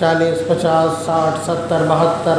40, 50, 60, 70, 72,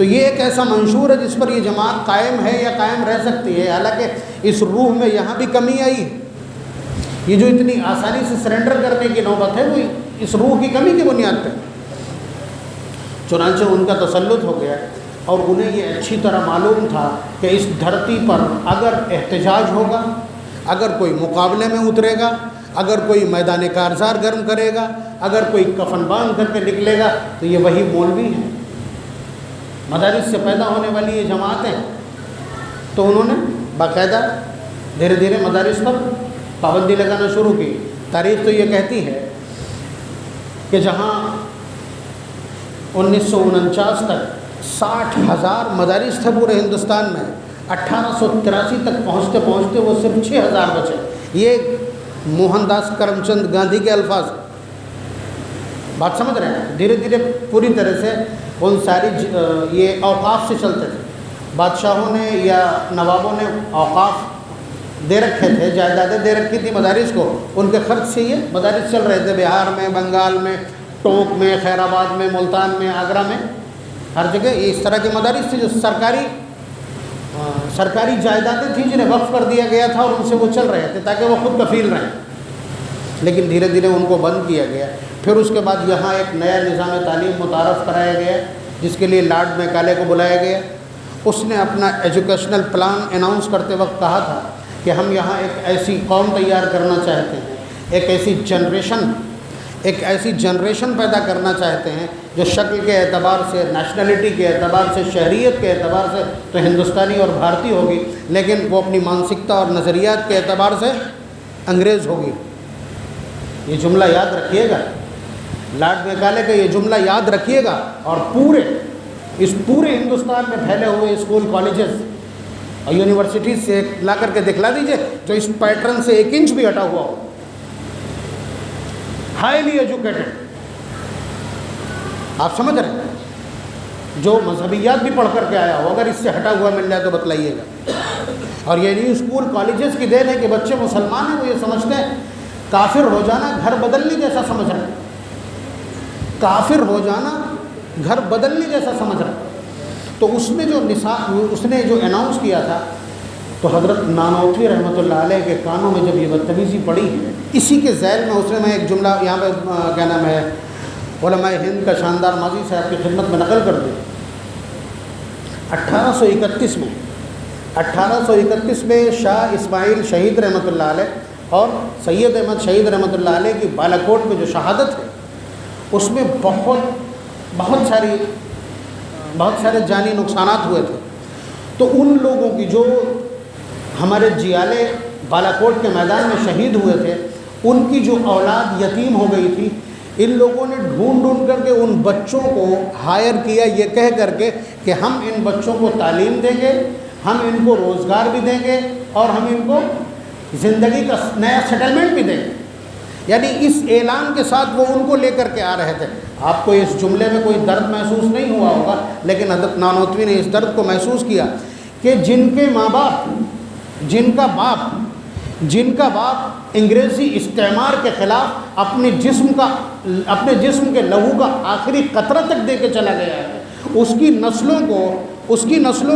تو یہ ایک ایسا منشور ہے جس پر یہ جماعت قائم ہے یا قائم رہ سکتی ہے، حالانکہ اس روح میں یہاں بھی کمی آئی ہے۔ یہ جو اتنی آسانی سے سرنڈر کرنے کی نوبت ہے وہ اس روح کی کمی کی بنیاد پہ۔ چنانچہ ان کا تسلط ہو گیا اور انہیں یہ اچھی طرح معلوم تھا کہ اس دھرتی پر اگر احتجاج ہوگا، اگر کوئی مقابلے میں اترے گا، اگر کوئی میدان کارزار گرم کرے گا، اگر کوئی کفن باندھ کر کے نکلے گا تو یہ وہی مولوی ہیں، مدارس سے پیدا ہونے والی یہ جماعتیں۔ تو انہوں نے باقاعدہ دھیرے دھیرے مدارس پر پابندی لگانا شروع کی۔ تاریخ تو یہ کہتی ہے کہ جہاں 1949 تک 60,000 مدارس تھے پورے ہندوستان میں، 1883 تک پہنچتے پہنچتے وہ صرف 6,000 بچے۔ یہ موہن داس کرم چند گاندھی کے الفاظ ہیں۔ بات سمجھ رہے ہیں؟ دھیرے دھیرے پوری طرح سے ان ساری یہ اوقاف سے چلتے تھے، بادشاہوں نے یا نوابوں نے اوقاف دے رکھے تھے، جائیدادیں دے رکھی تھی مدارس کو، ان کے خرچ سے یہ مدارس چل رہے تھے۔ بہار میں، بنگال میں، ٹونک میں، خیر آباد میں، ملتان میں، آگرہ میں، ہر جگہ اس طرح کے مدارس تھے جو سرکاری جائیدادیں تھیں جنہیں وقف کر دیا گیا تھا اور ان سے وہ چل رہے تھے تاکہ وہ خود کفیل رہیں۔ لیکن دھیرے دھیرے ان کو بند کیا گیا۔ پھر اس کے بعد یہاں ایک نیا نظام تعلیم متعارف کرایا گیا جس کے لیے لارڈ میکالے کو بلایا گیا۔ اس نے اپنا ایجوکیشنل پلان اناؤنس کرتے وقت کہا تھا کہ ہم یہاں ایک ایسی قوم تیار کرنا چاہتے ہیں، ایک ایسی جنریشن پیدا کرنا چاہتے ہیں جو شکل کے اعتبار سے، نیشنلٹی کے اعتبار سے، شہریت کے اعتبار سے تو ہندوستانی اور بھارتی ہوگی، لیکن وہ اپنی مانسکتا اور نظریات کے اعتبار سے انگریز ہوگی۔ یہ جملہ یاد رکھیے گا، لارڈ میکالے کا یہ جملہ یاد رکھیے گا، اور اس پورے ہندوستان میں پھیلے ہوئے اسکول، کالجز اور یونیورسٹیز سے لا کر کے دکھلا دیجئے جو اس پیٹرن سے 1 انچ بھی ہٹا ہوا ہو۔ ہائیلی ایجوکیٹڈ، آپ سمجھ رہے ہیں، جو مذہبیات بھی پڑھ کر کے آیا ہو، اگر اس سے ہٹا ہوا مل جائے تو بتلائیے گا۔ اور یہ نہیں اسکول کالجز کی دین ہے کہ بچے مسلمان ہیں، وہ یہ سمجھتے ہیں کافر ہو جانا گھر بدلنے جیسا سمجھ رہے ہیں، کافر ہو جانا گھر بدلنے جیسا سمجھ رہے ہیں۔ تو اس نے جو اناؤنس کیا تھا تو حضرت نانوتوی رحمۃ اللہ علیہ کے کانوں میں جب یہ بدتمیزی پڑی ہے، اسی کے ذیل میں میں ایک جملہ یہاں پہ کیا نام ہے علماء ہند کا شاندار ماضی سے آپ کی خدمت میں نقل کر دوں۔ 1831 میں شاہ اسماعیل شہید رحمۃ اللہ علیہ اور سید احمد شہید رحمۃ اللہ علیہ کی بالاکوٹ میں جو شہادت ہے، اس میں بہت سارے جانی نقصانات ہوئے تھے۔ تو ان لوگوں کی جو ہمارے جیالے بالاکوٹ کے میدان میں شہید ہوئے تھے، ان کی جو اولاد یتیم ہو گئی تھی، ان لوگوں نے ڈھونڈ کر کے ان بچوں کو ہائر کیا، یہ کہہ کر کے کہ ہم ان بچوں کو تعلیم دیں گے، ہم ان کو روزگار بھی دیں گے اور ہم ان کو زندگی کا نیا سیٹلمنٹ بھی دیں گے۔ یعنی اس اعلان کے ساتھ وہ ان کو لے کر کے آ رہے تھے۔ آپ کو اس جملے میں کوئی درد محسوس نہیں ہوا ہوگا، لیکن حضرت نانوتوی نے اس درد کو محسوس کیا کہ جن کے ماں باپ، جن کا باپ انگریزی استعمار کے خلاف اپنے جسم کے لہو کا آخری قطرہ تک دے کے چلا گیا ہے، اس کی نسلوں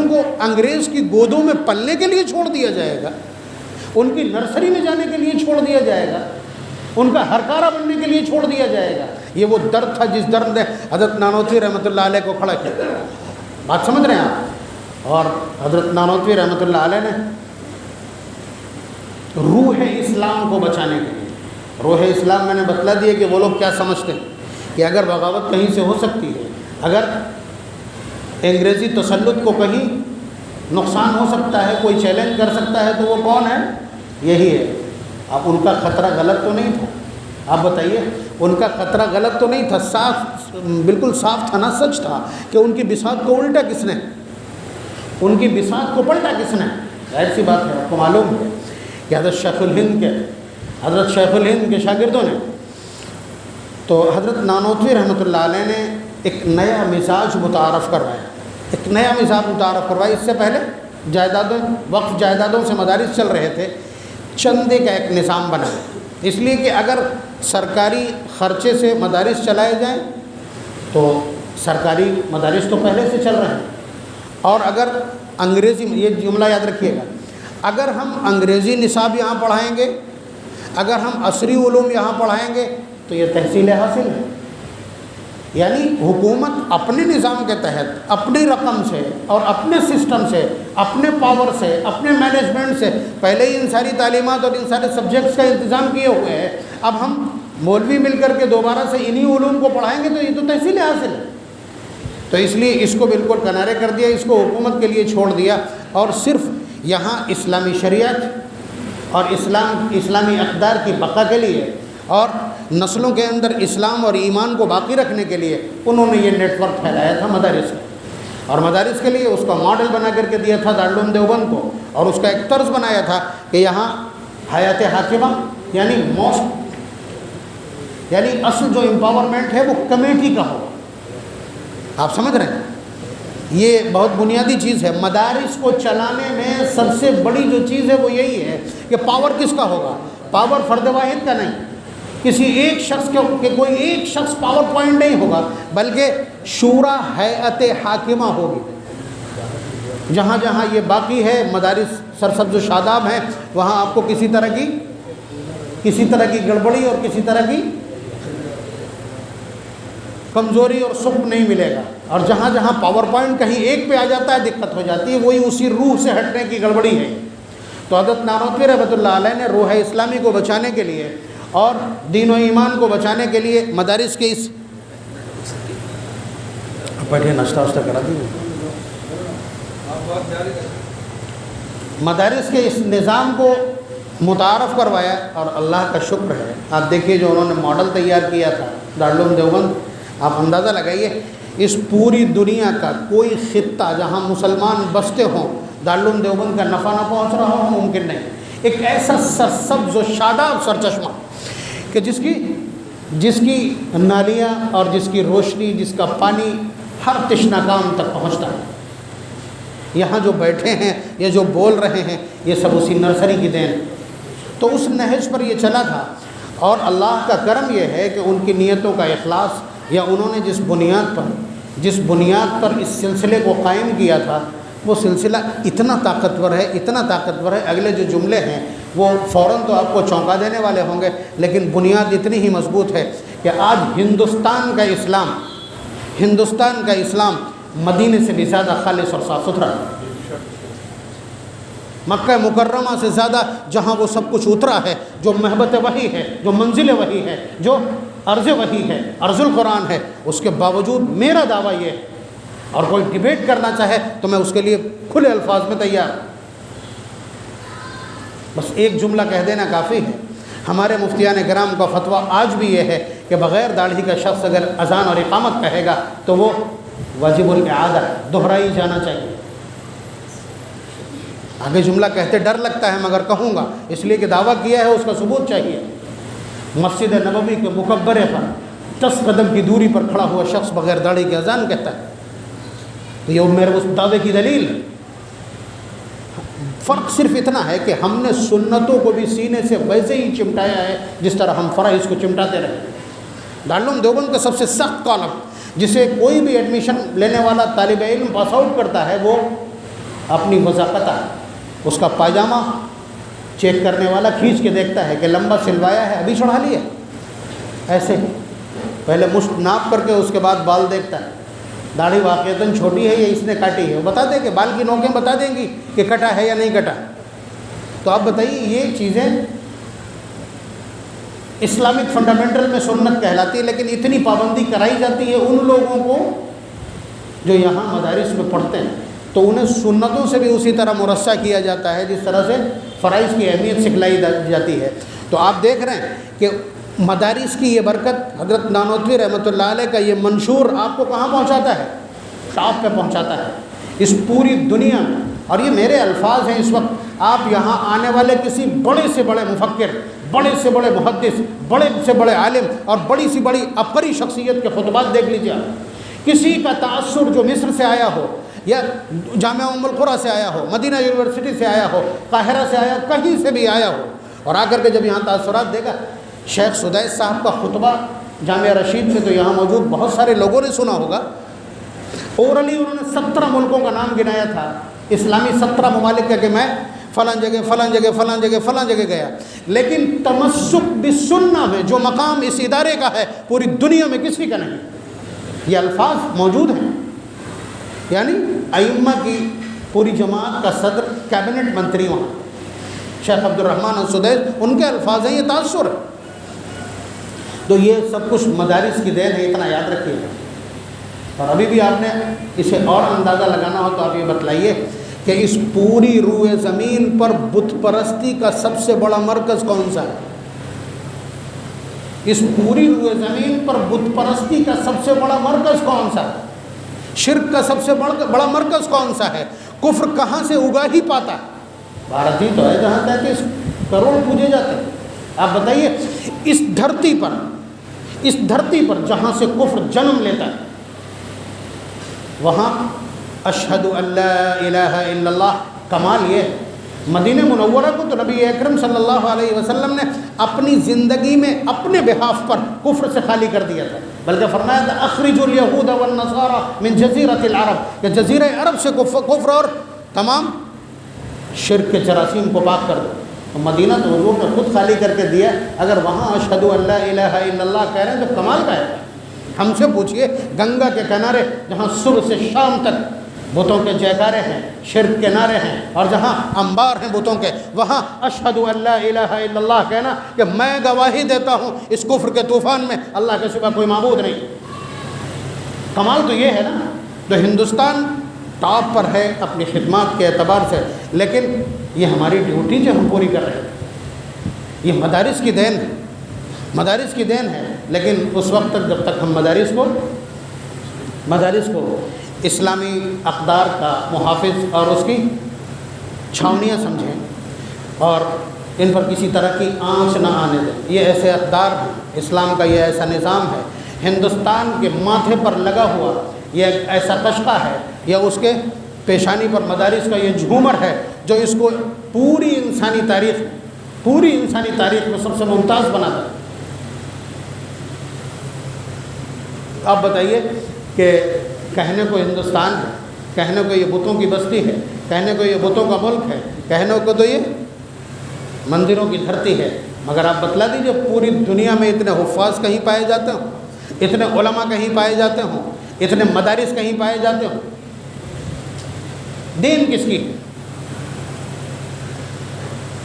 کو انگریز کی گودوں میں پلنے کے لیے چھوڑ دیا جائے گا، ان کی نرسری میں جانے کے لیے چھوڑ دیا جائے گا، ان کا ہرکارہ بننے کے لیے چھوڑ دیا جائے گا۔ یہ وہ درد تھا جس درد نے حضرت نانوتوی رحمۃ اللہ علیہ کو کھڑا کیا۔ بات سمجھ رہے ہیں آپ؟ اور حضرت نانوتوی رحمۃ اللہ علیہ نے روح اسلام کو بچانے کے لیے، روح اسلام میں نے بتلا دیا کہ وہ لوگ کیا سمجھتے ہیں کہ اگر بغاوت کہیں سے ہو سکتی ہے، اگر انگریزی تسلط کو کہیں نقصان ہو سکتا ہے، کوئی چیلنج کر سکتا ہے، تو وہ کون ہے؟ یہی ہے۔ اب ان کا خطرہ غلط تو نہیں تھا؟ آپ بتائیے، ان کا خطرہ غلط تو نہیں تھا؟ بالکل صاف تھا نا، سچ تھا کہ ان کی بساط کو الٹا کس نے، ان کی بساط کو پلٹا کس نے؟ ظاہر سی بات ہے، آپ کو معلوم ہے کہ حضرت شیخ الہند کے شاگردوں نے تو حضرت نانوتوی رحمۃ اللہ علیہ نے ایک نیا مزاج متعارف کروایا، اس سے پہلے وقف جائیدادوں سے مدارس چل رہے تھے، چندے کا ایک نظام بنا، اس لیے کہ اگر سرکاری خرچے سے مدارس چلائے جائیں تو سرکاری مدارس تو پہلے سے چل رہے ہیں، اور اگر انگریزی، یہ جملہ یاد رکھیے گا، اگر ہم انگریزی نصاب یہاں پڑھائیں گے، اگر ہم عصری علوم یہاں پڑھائیں گے تو یہ تحصیل حاصل ہے، یعنی حکومت اپنے نظام کے تحت اپنی رقم سے اور اپنے سسٹم سے، اپنے پاور سے، اپنے مینجمنٹ سے پہلے ہی ان ساری تعلیمات اور ان سارے سبجیکٹس کا انتظام کیے ہوئے ہیں. اب ہم مولوی مل کر کے دوبارہ سے انہی علوم کو پڑھائیں گے تو یہ تو تحصیل حاصل ہے. تو اس لیے اس کو بالکل کنارے کر دیا، اس کو حکومت کے لیے چھوڑ دیا، اور صرف یہاں اسلامی شریعت اور اسلامی اقدار کی بقا کے لیے اور نسلوں کے اندر اسلام اور ایمان کو باقی رکھنے کے لیے انہوں نے یہ نیٹ ورک پھیلایا تھا مدارس کا. اور مدارس کے لیے اس کا ماڈل بنا کر کے دیا تھا دارالعلوم دیوبند کو، اور اس کا ایک طرز بنایا تھا کہ یہاں حیات حاکمہ یعنی یعنی اصل جو امپاورمنٹ ہے وہ کمیٹی کا ہو. آپ سمجھ رہے ہیں؟ یہ بہت بنیادی چیز ہے. مدارس کو چلانے میں سب سے بڑی جو چیز ہے وہ یہی ہے کہ پاور کس کا ہوگا. پاور فرد واحد کا نہیں، کسی ایک شخص کے کوئی ایک شخص پاور پوائنٹ نہیں ہوگا، بلکہ شورا ہیئت حاکمہ ہوگی. جہاں جہاں یہ باقی ہے مدارس سرسبز و شاداب ہیں، وہاں آپ کو کسی طرح کی گڑبڑی اور کسی طرح کی کمزوری اور سکھ نہیں ملے گا. اور جہاں جہاں پاور پوائنٹ کہیں ایک پہ آ جاتا ہے دقت ہو جاتی ہے، وہی اسی روح سے ہٹنے کی گڑبڑی ہے. تو حضرت نانوتوی رحمۃ اللہ علیہ نے روح اسلامی کو بچانے کے لیے اور دین و ایمان کو بچانے کے لیے مدارس کے اس بیٹھے ناشتہ واشتہ کرا دیجیے، مدارس کے اس نظام کو متعارف کروایا. اور اللہ کا شکر ہے، آپ دیکھیے جو انہوں نے ماڈل تیار کیا تھا دارالعلوم دیوبند، آپ اندازہ لگائیے اس پوری دنیا کا کوئی خطہ جہاں مسلمان بستے ہوں دارالعلوم دیوبند کا نفع نہ پہنچ رہا ہو ممکن نہیں. ایک ایسا سرسبز و شاداب سرچشمہ کہ جس کی نالیاں اور جس کی روشنی، جس کا پانی ہر تشنہ کام تک پہنچتا ہے. یہاں جو بیٹھے ہیں یا جو بول رہے ہیں یہ سب اسی نرسری کی دین. تو اس نہج پر یہ چلا تھا، اور اللہ کا کرم یہ ہے کہ ان کی نیتوں کا اخلاص، یا انہوں نے جس بنیاد پر اس سلسلے کو قائم کیا تھا وہ سلسلہ اتنا طاقتور ہے. اگلے جو جملے ہیں وہ فوراً تو آپ کو چونکا دینے والے ہوں گے، لیکن بنیاد اتنی ہی مضبوط ہے کہ آج ہندوستان کا اسلام مدینے سے بھی زیادہ خالص اور صاف ستھرا ہے. مکہ مکرمہ سے زیادہ جہاں وہ سب کچھ اترا ہے، جو محبت وحی ہے، جو منزل وحی ہے، جو عرض وحی ہے، عرض القرآن ہے، اس کے باوجود میرا دعویٰ یہ ہے، اور کوئی ڈیبیٹ کرنا چاہے تو میں اس کے لیے کھلے الفاظ میں تیار ہوں. بس ایک جملہ کہہ دینا کافی ہے. ہمارے مفتیان کرام کا فتویٰ آج بھی یہ ہے کہ بغیر داڑھی کا شخص اگر اذان اور اقامت کہے گا تو وہ واجب الاعادہ دہرائی جانا چاہیے. آگے جملہ کہتے ڈر لگتا ہے مگر کہوں گا اس لیے کہ دعویٰ کیا ہے، اس کا ثبوت چاہیے. مسجد نبوی کے مقبرے پر 10 قدم کی دوری پر کھڑا ہوا شخص بغیر داڑھی کے اذان کہتا ہے، تو یہ میرے اس دعوے کی دلیل ہے. فرق صرف اتنا ہے کہ ہم نے سنتوں کو بھی سینے سے ویسے ہی چمٹایا ہے جس طرح ہم فرائض کو چمٹاتے رہے. دارالعلوم دیوبند کا سب سے سخت کالم جسے کوئی بھی ایڈمیشن لینے والا طالب علم پاس آؤٹ کرتا ہے وہ اپنی وضاقتہ، اس کا پاجامہ چیک کرنے والا کھینچ کے دیکھتا ہے کہ لمبا سلوایا ہے ابھی چڑھا لیا، ایسے پہلے مشت ناپ کر کے اس کے بعد بال دیکھتا ہے، داڑھی واقعتاً چھوٹی ہے یا اس نے کاٹی ہے، وہ بتا دے کہ بال کی نوکیں بتا دیں گی کہ کٹا ہے یا نہیں کٹا. تو آپ بتائیے یہ چیزیں اسلامک فنڈامنٹل میں سنت کہلاتی ہے، لیکن اتنی پابندی کرائی جاتی ہے ان لوگوں کو جو یہاں مدارس میں پڑھتے ہیں، تو انہیں سنتوں سے بھی اسی طرح مرصع کیا جاتا ہے جس طرح سے فرائض کی اہمیت سکھلائی جاتی ہے. تو آپ دیکھ رہے ہیں کہ مدارس کی یہ برکت حضرت نانوتوی رحمۃ اللہ علیہ کا یہ منشور آپ کو کہاں پہنچاتا ہے؟ ٹاپ پہ پہنچاتا ہے اس پوری دنیا میں. اور یہ میرے الفاظ ہیں. اس وقت آپ یہاں آنے والے کسی بڑے سے بڑے مفکر، بڑے سے بڑے محدث، بڑے سے بڑے عالم اور بڑی سی بڑی عبقری شخصیت کے خطبات دیکھ لیجیے. کسی کا تأثر جو مصر سے آیا ہو یا جامعہ ام القریٰ سے آیا ہو، مدینہ یونیورسٹی سے آیا ہو، قاہرہ سے آیا، کہیں سے بھی آیا ہو، اور آ کر کے جب یہاں تاثرات دے گا، شیخ سدیس صاحب کا خطبہ جامعہ رشید میں تو یہاں موجود بہت سارے لوگوں نے سنا ہوگا. اورلی انہوں نے 17 ملکوں کا نام گنایا تھا، اسلامی 17 ممالک کا، کہ میں فلاں جگہ فلاں جگہ فلاں جگہ فلاں جگہ گیا، لیکن تمسک بالسنہ میں جو مقام اس ادارے کا ہے پوری دنیا میں کسی کا نہیں۔ یہ الفاظ موجود ہیں، یعنی ائمہ کی پوری جماعت کا صدر، کیبنٹ منتری وہاں شیخ عبد الرحمن السدیس، ان کے الفاظ ہیں، یہ تاثر ہے۔ تو یہ سب کچھ مدارس کی دین ہے، اتنا یاد رکھیے گا۔ اور ابھی بھی آپ نے اسے اور اندازہ لگانا ہو تو آپ یہ بتلائیے کہ اس پوری روئے زمین پر بت پرستی کا سب سے بڑا مرکز کون سا ہے؟ اس پوری روئے زمین پر بت پرستی کا سب سے بڑا مرکز کون سا ہے؟ شرک کا سب سے بڑا مرکز کون سا ہے؟ کفر کہاں سے اگا ہی پاتا ہے؟ بھارت ہی تو ہے جہاں 33 کروڑ پوجے جاتے ہیں۔ آپ بتائیے اس دھرتی پر جہاں سے کفر جنم لیتا ہے، وہاں اشہد ان لا الہ الا اللہ، کمال یہ ہے مدینہ منورہ کو تو نبی اکرم صلی اللہ علیہ وسلم نے اپنی زندگی میں اپنے بحاف پر کفر سے خالی کر دیا تھا، بلکہ فرمایا تھا اخرجوا الیہود والنصارى من جزیرۃ العرب، کہ جزیرہ عرب سے کفر اور تمام شرک کے جراثیم کو پاک کر دو۔ تو مدینہ تو حضور نے خود خالی کر کے دیا، اگر وہاں اشہد ان لا الہ الا اللہ کہہ رہے ہیں تو کمال کا ہے۔ ہم سے پوچھئے گنگا کے کنارے جہاں صبح سے شام تک بتوں کے جیکارے ہیں، شرک کے نعرے ہیں، اور جہاں انبار ہیں بتوں کے، وہاں اشہد ان لا الہ الا اللہ کہنا کہ میں گواہی دیتا ہوں اس کفر کے طوفان میں اللہ کے سوا کوئی معبود نہیں۔ کمال تو یہ ہے نا۔ تو ہندوستان ٹاپ پر ہے اپنی خدمات کے اعتبار سے، لیکن یہ ہماری ڈیوٹی جو ہم پوری کر رہے ہیں، یہ مدارس کی دین ہے، مدارس کی دین ہے۔ لیکن اس وقت تک جب تک ہم مدارس کو اسلامی اقدار کا محافظ اور اس کی چھاونیاں سمجھیں اور ان پر کسی طرح کی آنچ نہ آنے دیں، یہ ایسے اقدار ہیں، اسلام کا یہ ایسا نظام ہے، ہندوستان کے ماتھے پر لگا ہوا یہ ایک ایسا کشقہ ہے، یا اس کے پیشانی پر مدارس کا یہ جھومر ہے جو اس کو پوری انسانی تاریخ میں سب سے ممتاز بناتا ہے۔ آپ بتائیے کہ کہنے کو ہندوستان ہے، کہنے کو یہ بتوں کی بستی ہے، کہنے کو یہ بتوں کا ملک ہے، کہنے کو تو یہ مندروں کی دھرتی ہے، مگر آپ بتلا دیجئے پوری دنیا میں اتنے حفاظ کہیں پائے جاتے ہوں، اتنے علماء کہیں پائے جاتے ہوں، اتنے مدارس کہیں پائے جاتے ہوں، دین کس کی؟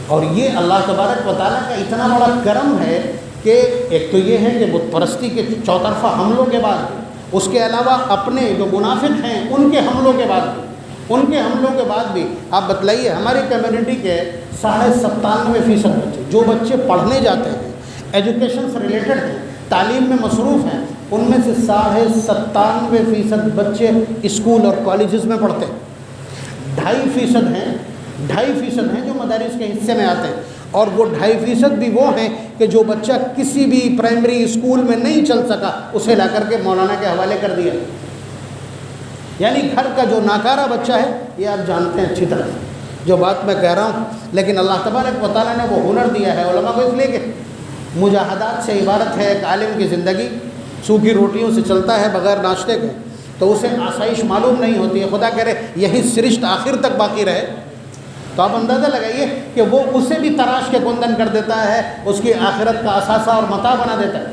اور یہ اللہ تبارک و تعالیٰ کا اتنا بڑا کرم ہے کہ ایک تو یہ ہے کہ بت پرستی کے چوطرفہ حملوں کے بعد بھی، اس کے علاوہ اپنے جو منافق ہیں ان کے حملوں کے بعد بھی آپ بتلائیے ہماری کمیونٹی کے 97.5% بچے، جو بچے پڑھنے جاتے ہیں، ایجوکیشن سے ریلیٹڈ ہیں، تعلیم میں مصروف ہیں، ان میں سے 97.5% بچے اسکول اور کالجز میں پڑھتے ہیں۔ 2.5% ہیں جو مدارس کے حصے میں آتے ہیں، اور وہ 2.5% بھی وہ ہیں کہ جو بچہ کسی بھی پرائمری اسکول میں نہیں چل سکا اسے لا کر کے مولانا کے حوالے کر دیا۔ یعنی گھر کا جو ناکارہ بچہ ہے، یہ آپ جانتے ہیں اچھی طرح سے جو بات میں کہہ رہا ہوں، لیکن اللہ تبارک و تعالیٰ نے وہ ہنر دیا ہے علماء کو، اس لیے کہ مجاہدات سے عبارت ہے ایک عالم کی زندگی، سوکھی روٹیوں سے چلتا ہے بغیر ناشتے کے، تو اسے آسائش معلوم نہیں ہوتی ہے، خدا کرے یہی سرشت آخر تک باقی رہے۔ تو آپ اندازہ لگائیے کہ وہ اسے بھی تراش کے گندن کر دیتا ہے، اس کی آخرت کا اثاثہ اور متاع بنا دیتا ہے۔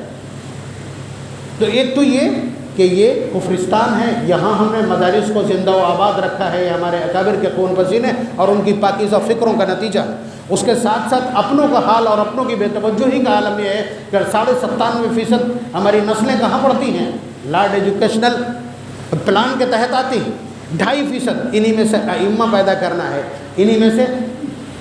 تو ایک تو یہ کہ یہ کفرستان ہے، یہاں ہم نے مدارس کو زندہ و آباد رکھا ہے، یہ ہمارے اکابر کے خون پسینے اور ان کی پاکیزہ فکروں کا نتیجہ ہے۔ اس کے ساتھ ساتھ اپنوں کا حال اور اپنوں کی بے توجہی کا عالم یہ ہے کہ 97.5% ہماری نسلیں کہاں پڑھتی ہیں؟ لارڈ ایجوکیشنل پلان کے تحت آتی ہیں۔ 2.5% انہی میں سے ائمہ پیدا کرنا ہے، انہی میں سے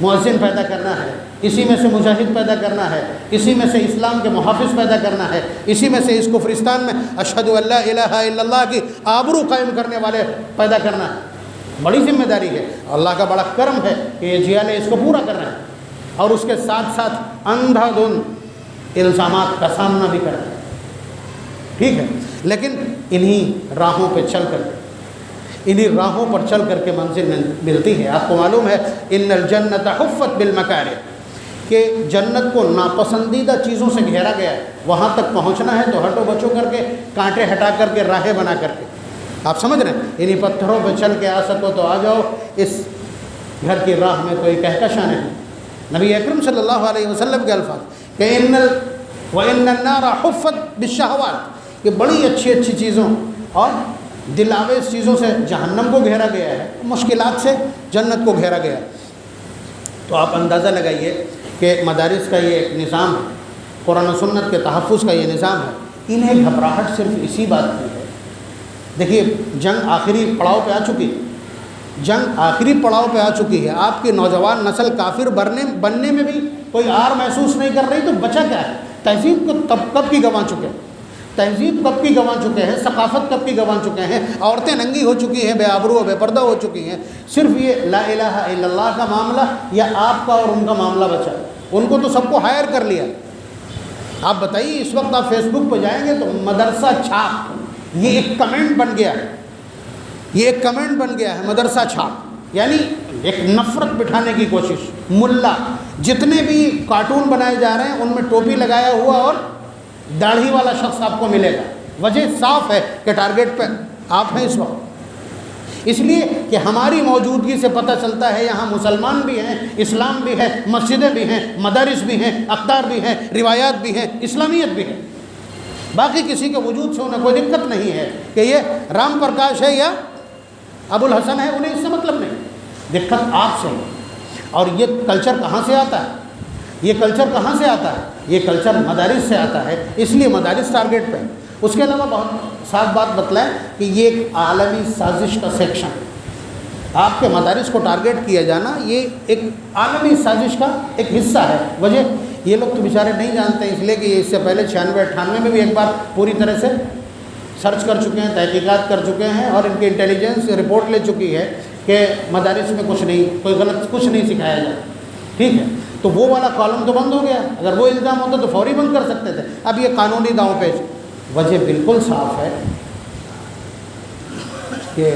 مؤذن پیدا کرنا ہے، اسی میں سے مجاہد پیدا کرنا ہے، اسی میں سے اسلام کے محافظ پیدا کرنا ہے، اسی میں سے اس کفرستان میں اشہد ان لا الہ الا اللہ کی آبرو قائم کرنے والے پیدا کرنا ہے۔ بڑی ذمہ داری ہے، اللہ کا بڑا کرم ہے کہ یہ جیالے اس کو پورا کر رہے ہیں، اور اس کے ساتھ ساتھ اندھا دھند الزامات کا سامنا بھی کرنا ہے، ٹھیک ہے، لیکن انہی راہوں پہ چل کر، انہی راہوں پر چل کر کے منزل ملتی ہے۔ آپ کو معلوم ہے ان الجنت حفت بالمکارہ، کہ جنت کو ناپسندیدہ چیزوں سے گھیرا گیا ہے، وہاں تک پہنچنا ہے تو ہٹو بچو کر کے، کانٹے ہٹا کر کے، راہیں بنا کر کے، آپ سمجھ رہے ہیں؟ انہیں پتھروں پہ چل کے آ سکو تو آ جاؤ، اس گھر کی راہ میں کوئی کہکشاں نہیں۔ نبی اکرم صلی اللہ علیہ وسلم کے الفاظ کہ وَإِنَّ النَّارَ حُفَّتْ بِالشَّهَوَاتِ، کہ بڑی اچھی اچھی چیزوں اور دل آویز چیزوں سے جہنم کو گھیرا گیا ہے، مشکلات سے جنت کو گھیرا گیا۔ تو آپ اندازہ لگائیے کہ مدارس کا یہ ایک نظام ہے، قرآن و سنت کے تحفظ کا یہ نظام ہے، انہیں گھبراہٹ صرف اسی بات کی ہے۔ دیکھیے جنگ آخری پڑاؤ پہ آ چکی ہے، جنگ آخری پڑاؤ پہ آ چکی ہے، آپ کی نوجوان نسل کافر بننے میں بھی کوئی آر محسوس نہیں کر رہی، تو بچا کیا ہے؟ تہذیب کو کب کی گنوا چکے ہیں، تہذیب کب کی گنوا چکے ہیں، ثقافت کب کی گنوا چکے ہیں، عورتیں ننگی ہو چکی ہیں، بے آبرو بے پردہ ہو چکی ہیں، صرف یہ لا الہ الا اللہ کا معاملہ یا آپ کا اور ان کا معاملہ بچا۔ ان کو تو سب کو ہائر کر لیا۔ آپ بتائیے اس وقت آپ فیس بک پہ جائیں گے تو مدرسہ چھاپ یہ ایک کمنٹ بن گیا ہے، یہ ایک کمنٹ بن گیا ہے مدرسہ چھاپ، یعنی ایک نفرت بٹھانے کی کوشش۔ ملا جتنے بھی کارٹون بنائے جا رہے ہیں ان میں ٹوپی لگایا ہوا اور داڑھی والا شخص آپ کو ملے گا۔ وجہ صاف ہے کہ ٹارگیٹ پہ آپ ہیں اس وقت، اس لیے کہ ہماری موجودگی سے پتہ چلتا ہے یہاں مسلمان بھی ہیں، اسلام بھی ہے، مسجدیں بھی ہیں، مدارس بھی ہیں، اقدار بھی ہیں، روایات بھی ہیں، اسلامیت بھی ہے۔ باقی کسی کے وجود سے انہیں کوئی دقت نہیں ہے کہ یہ رام پرکاش ہے یا ابو الحسن ہے، انہیں اس سے مطلب نہیں، دقت آپ سے ہے۔ اور یہ کلچر کہاں سے آتا ہے؟ یہ کلچر کہاں سے آتا ہے؟ یہ کلچر مدارس سے آتا ہے، اس لیے مدارس ٹارگیٹ پہ۔ اس کے علاوہ بہت صاف بات بتلائیں کہ یہ ایک عالمی سازش کا سیکشن ہے۔ آپ کے مدارس کو ٹارگیٹ کیا جانا یہ ایک عالمی سازش کا ایک حصہ ہے۔ وجہ یہ لوگ تو بیچارے نہیں جانتے ہیں، اس لیے کہ اس سے پہلے 96-98 میں بھی ایک بار پوری طرح سے سرچ کر چکے ہیں، تحقیقات کر چکے ہیں، اور ان کی انٹیلیجنس رپورٹ لے چکی ہے کہ مدارس میں کچھ نہیں، کوئی غلط کچھ نہیں سکھایا جاتا، ٹھیک ہے۔ تو وہ والا کالم تو بند ہو گیا، اگر وہ الزام ہوتا تو فوری بند کر سکتے تھے۔ اب یہ قانونی داؤں پیچ، وجہ بالکل صاف ہے کہ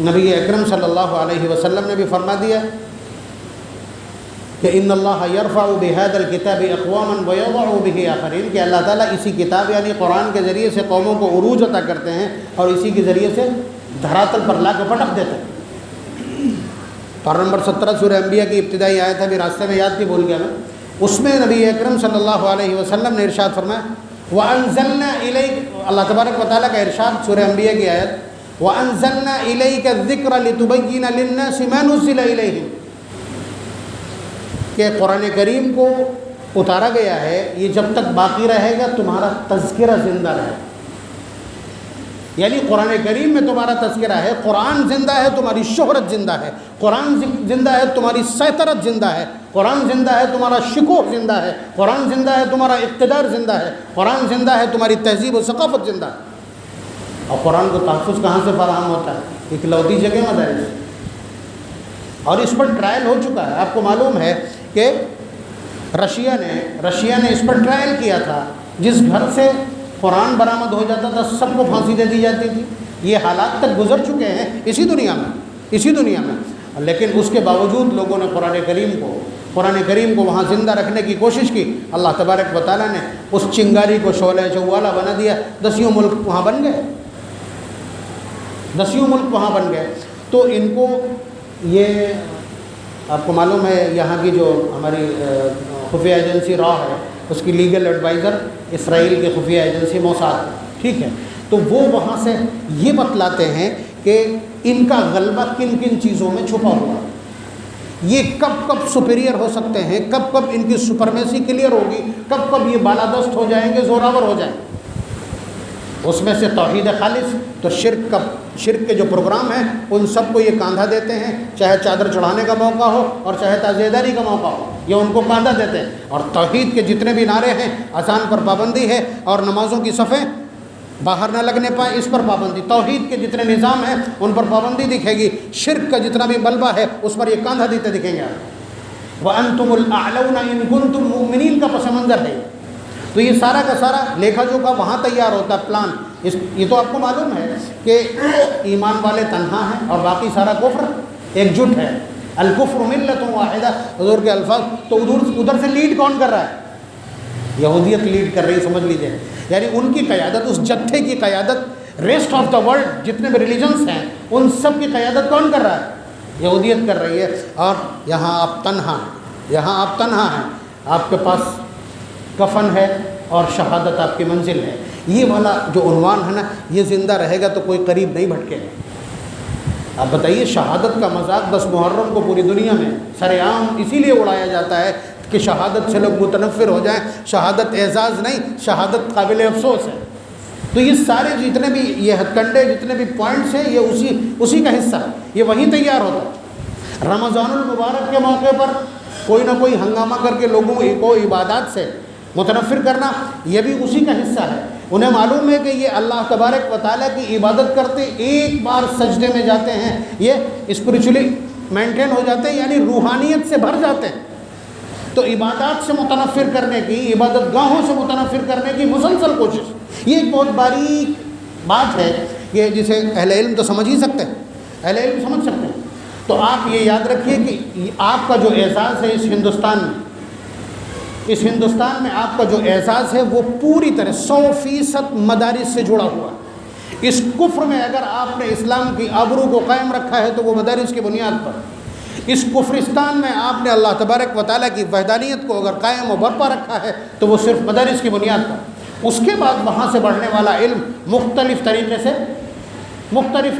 نبی اکرم صلی اللہ علیہ وسلم نے بھی فرما دیا کہ ان اللہ یرفع بهذا الکتاب اقواما ویضع به آخرین، کہ اللہ تعالیٰ اسی کتاب یعنی قرآن کے ذریعے سے قوموں کو عروج عطا کرتے ہیں اور اسی کے ذریعے سے دھراتل پر لا کے پٹک دیتے ہیں۔ پارہ نمبر 17 سورہ انبیاء کی ابتدائی آیت ہے، بھی راستے میں یاد تھی بھول گیا میں، اس میں نبی اکرم صلی اللہ علیہ وسلم نے ارشاد فرمایا وَأَنزَلْنَا إِلَيْكَ، اللہ تبارک و تعالیٰ کا ارشاد سورہ انبیاء کی آیت وَأَنزَلْنَا إِلَيْكَ الذِّكْرَ لِتُبَيِّنَ لِلنَّاسِ مَا نُزِّلَ إِلَيْهِمْ، کہ قرآن کریم کو اتارا گیا ہے یہ جب تک باقی رہے گا تمہارا تذکرہ زندہ رہے گا، یعنی قرآن کریم میں تمہارا تذکرہ ہے، قرآن زندہ ہے تمہاری شہرت زندہ ہے، قرآن زندہ ہے تمہاری سیطرت زندہ ہے، قرآن زندہ ہے تمہارا شکوہ زندہ ہے، قرآن زندہ ہے تمہارا اقتدار زندہ ہے، قرآن زندہ ہے تمہاری تہذیب و ثقافت زندہ ہے۔ اور قرآن کو تحفظ کہاں سے فراہم ہوتا ہے؟ اکلوتی جگہ مدارس، اور اس پر ٹرائل ہو چکا ہے۔ آپ کو معلوم ہے کہ رشیا نے اس پر ٹرائل کیا تھا، جس گھر سے قرآن برآمد ہو جاتا تھا سب کو پھانسی دے دی جاتی تھی۔ یہ حالات تک گزر چکے ہیں اسی دنیا میں، لیکن اس کے باوجود لوگوں نے قرآن کریم کو وہاں زندہ رکھنے کی کوشش کی۔ اللہ تبارک و تعالیٰ نے اس چنگاری کو شعلہ جوالا بنا دیا، دسیوں ملک وہاں بن گئے۔ تو ان کو یہ آپ کو معلوم ہے یہاں کی جو ہماری خفیہ ایجنسی را ہے اس کی لیگل ایڈوائزر اسرائیل کی خفیہ ایجنسی موساد، ٹھیک ہے، تو وہ وہاں سے یہ بتلاتے ہیں کہ ان کا غلبہ کن کن چیزوں میں چھپا ہوا، یہ کب سپیریئر ہو سکتے ہیں، کب ان کی سپرمیسی کلیئر ہوگی، کب یہ بالادست ہو جائیں گے، زوراور ہو جائیں گے۔ اس میں سے توحید خالص، تو شرک کے جو پروگرام ہیں ان سب کو یہ کاندھا دیتے ہیں، چاہے چادر چڑھانے کا موقع ہو اور چاہے تعزیہ داری کا موقع ہو، یہ ان کو کاندھا دیتے ہیں۔ اور توحید کے جتنے بھی نعرے ہیں، اذان پر پابندی ہے اور نمازوں کی صفیں باہر نہ لگنے پائے اس پر پابندی، توحید کے جتنے نظام ہیں ان پر پابندی دکھے گی، شرک کا جتنا بھی ملبہ ہے اس پر یہ کاندھا دیتے دکھیں گے۔ وَأَنْتُمُ الْأَعْلَوْنَ إِن كُنتُم مُؤْمِنِينَ کا پس منظر ہے۔ تو یہ سارا کا سارا لیکھا جوکھا وہاں تیار ہوتا ہے پلان۔ یہ تو آپ کو معلوم ہے کہ ایمان والے تنہا ہیں اور باقی سارا کفر ایک جٹ ہے، الکفر ملت واحدہ، حضور کے الفاظ۔ تو ادھر سے لیڈ کون کر رہا ہے؟ یہودیت لیڈ کر رہی، سمجھ لیجیے، یعنی ان کی قیادت، اس جتھے کی قیادت ریسٹ آف دا ورلڈ جتنے بھی ریلیجنس ہیں ان سب کی قیادت کون کر رہا ہے؟ یہودیت کر رہی ہے. اور یہاں آپ تنہا ہیں، یہاں آپ تنہا ہیں، آپ کے پاس کفن ہے اور شہادت آپ کی منزل ہے. یہ والا جو عنوان ہے نا، یہ زندہ رہے گا تو کوئی قریب نہیں بھٹکے گا. آپ بتائیے، شہادت کا مذاق 10 محرم کو پوری دنیا میں سر عام اسی لیے اڑایا جاتا ہے کہ شہادت سے لوگ متنفر ہو جائیں. شہادت اعزاز نہیں، شہادت قابل افسوس ہے. تو یہ سارے جتنے بھی یہ ہتھ کنڈے جتنے بھی پوائنٹس ہیں یہ اسی کا حصہ ہے، یہ وہیں تیار ہوتا ہے. رمضان المبارک کے موقع پر کوئی نہ کوئی ہنگامہ کر کے لوگوں کو عبادات سے متنفر کرنا، یہ بھی اسی کا حصہ ہے. انہیں معلوم ہے کہ یہ اللہ تبارک و تعالیٰ کی عبادت کرتے ایک بار سجدے میں جاتے ہیں، یہ اسپریچولی مینٹین ہو جاتے ہیں، یعنی روحانیت سے بھر جاتے ہیں. تو عبادات سے متنفر کرنے کی، عبادت گاہوں سے متنفر کرنے کی مسلسل کوشش، یہ ایک بہت باریک بات ہے کہ جسے اہل علم تو سمجھ ہی سکتے ہیں، اہل علم سمجھ سکتے ہیں. تو آپ یہ یاد رکھیے کہ آپ کا جو اعزاز ہے اس ہندوستان میں آپ کا جو اعزاز ہے وہ پوری طرح 100% مدارس سے جڑا ہوا ہے. اس کفر میں اگر آپ نے اسلام کی آبرو کو قائم رکھا ہے تو وہ مدارس کی بنیاد پر. اس کفرستان میں آپ نے اللہ تبارک و تعالیٰ کی وحدانیت کو اگر قائم و برپا رکھا ہے تو وہ صرف مدارس کی بنیاد پر. اس کے بعد وہاں سے بڑھنے والا علم مختلف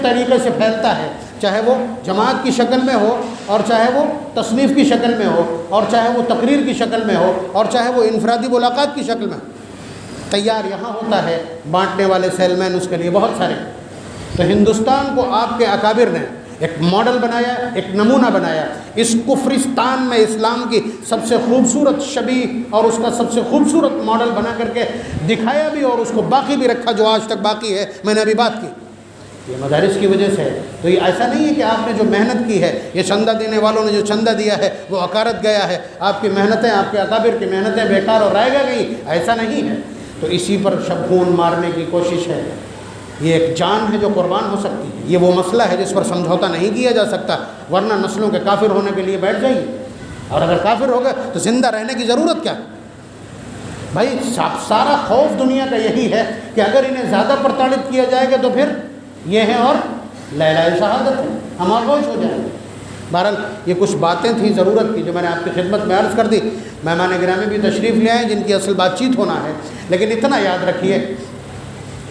طریقے سے پھیلتا ہے، چاہے وہ جماعت کی شکل میں ہو، اور چاہے وہ تصنیف کی شکل میں ہو، اور چاہے وہ تقریر کی شکل میں ہو، اور چاہے وہ انفرادی ملاقات کی شکل میں. تیار یہاں ہوتا ہے، بانٹنے والے سیل مین اس کے لیے بہت سارے. تو ہندوستان کو آپ کے اکابر نے ایک ماڈل بنایا، ایک نمونہ بنایا. اس کفرستان میں اسلام کی سب سے خوبصورت شبیہ اور اس کا سب سے خوبصورت ماڈل بنا کر کے دکھایا بھی، اور اس کو باقی بھی رکھا جو آج تک باقی ہے. میں نے ابھی بات کی، یہ مدارس کی وجہ سے ہے. تو یہ ایسا نہیں ہے کہ آپ نے جو محنت کی ہے، یہ چندہ دینے والوں نے جو چندہ دیا ہے وہ اکارت گیا ہے، آپ کی محنتیں، آپ کے اکابر کی محنتیں بیکار اور رائے گئی، ایسا نہیں ہے. تو اسی پر شبخون مارنے کی کوشش ہے. یہ ایک جان ہے جو قربان ہو سکتی ہے. یہ وہ مسئلہ ہے جس پر سمجھوتا نہیں کیا جا سکتا، ورنہ نسلوں کے کافر ہونے کے لیے بیٹھ جائیے. اور اگر کافر ہو گئے تو زندہ رہنے کی ضرورت کیا ہے بھائی؟ سارا خوف دنیا کا یہی ہے کہ اگر انہیں زیادہ پرتاڑت کیا جائے گا تو پھر یہ ہیں اور لا الہ الا شہادت ہے، ہم آغوش ہو جائیں گے. بہرحال یہ کچھ باتیں تھیں ضرورت کی جو میں نے آپ کی خدمت میں عرض کر دی. مہمان گرامی بھی تشریف لے آئے جن کی اصل بات چیت ہونا ہے. لیکن اتنا یاد رکھیے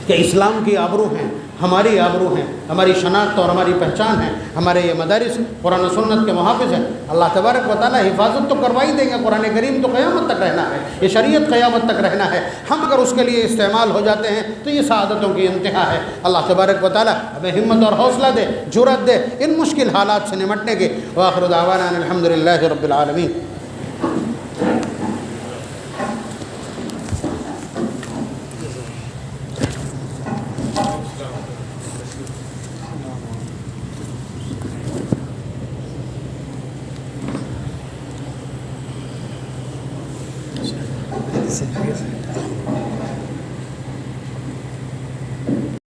کہ اسلام کی آبرو ہیں، ہماری آبرو ہیں، ہماری شناخت اور ہماری پہچان ہے. ہمارے یہ مدارس قرآن و سنت کے محافظ ہیں. اللہ تبارک و تعالیٰ حفاظت تو کروائی دیں گے. قرآن کریم تو قیامت تک رہنا ہے، یہ شریعت قیامت تک رہنا ہے. ہم اگر اس کے لیے استعمال ہو جاتے ہیں تو یہ سعادتوں کی انتہا ہے. اللہ تبارک و تعالیٰ ہمیں ہمت اور حوصلہ دے، جرأت دے ان مشکل حالات سے نمٹنے کی. وآخر دعوانا ان الحمد للہ رب العالمین. Sí.